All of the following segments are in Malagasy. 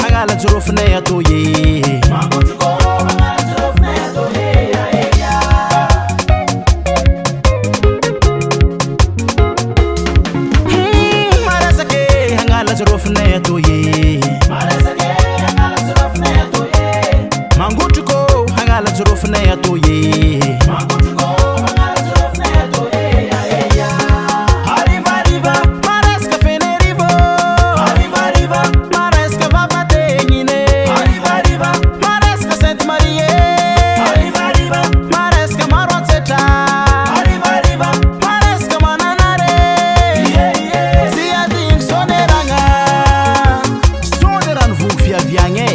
hangala zurufna ya toye Mangutuko hangala zurufna ya toye ya eya Marasake hangala zurufna ya toye Marasake hangala zurufna ya toye Mangutuko hangala zurufna ya toye Mangutuko hangala zurufna ya toye ya eya Arriva arriva Maraska fenerivo Arriva arriva Maraska vavate nyine Arriva arriva Maraska Sainte Marie Arriva arriva Maraska Maronseta Arriva arriva Maraska Mananare Sia ding soneranga Soneran vung fiaviange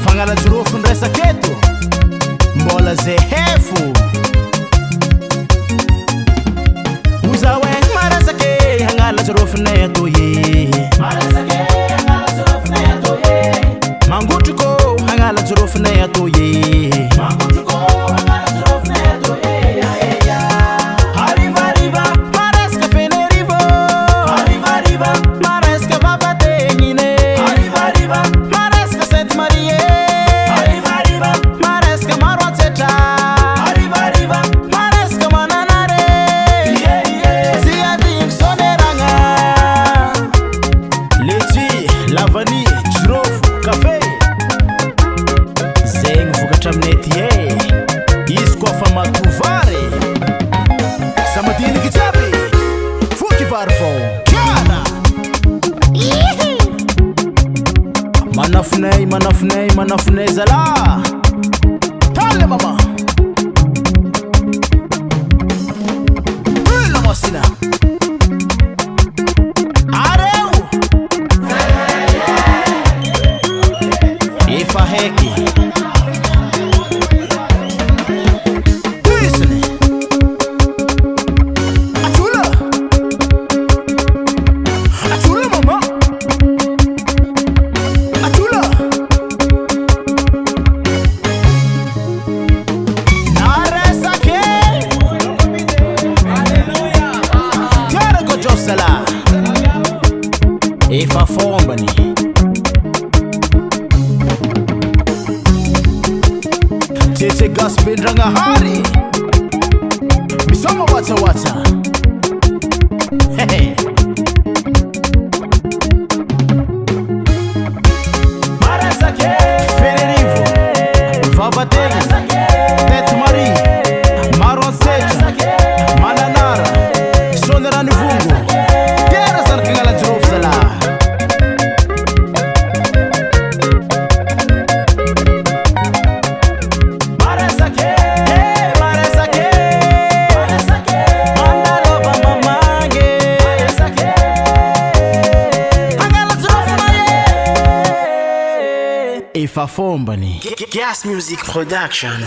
Fangala zurofun resaketo Mbola zehefu Uzawe marasake hangala zurofna ya toye Marasake hangala zurofna ya toye Mangutuko hangala zurofna ya toye Mangutuko hangala zurofna ya toye ya eya Arriva arriva Maraska fenerivo Arriva arriva Maraska vavate nyine Arriva arriva Maraska Sainte Marie Arriva arriva Maraska Maronseta Arriva arriva Maraska Mananare Sia ding soneranga Leti, lavani, jirofu, kafe Zeng vukatramnety ye Izy koa fa matuvare Samadiny kijaby Foky vary vao Kiana Manafinay, manafinay, manafinay zala Tale mama Hula masina Areu Ifa heki Disney Achula Achula mama Achula Naresake Tiara go Josela Ifa fombani Tete gaspin ranga hari Misoma wata wata Hehe Marasake Fenerivo Vavatene Sainte Marie Maronseta Mananara Sonerani vungu Tera san kangala zurofzala Marasake Marasake Marasake Mandalova mamange Marasake Hangala zurofna ye Ifa fombani Gas Music Production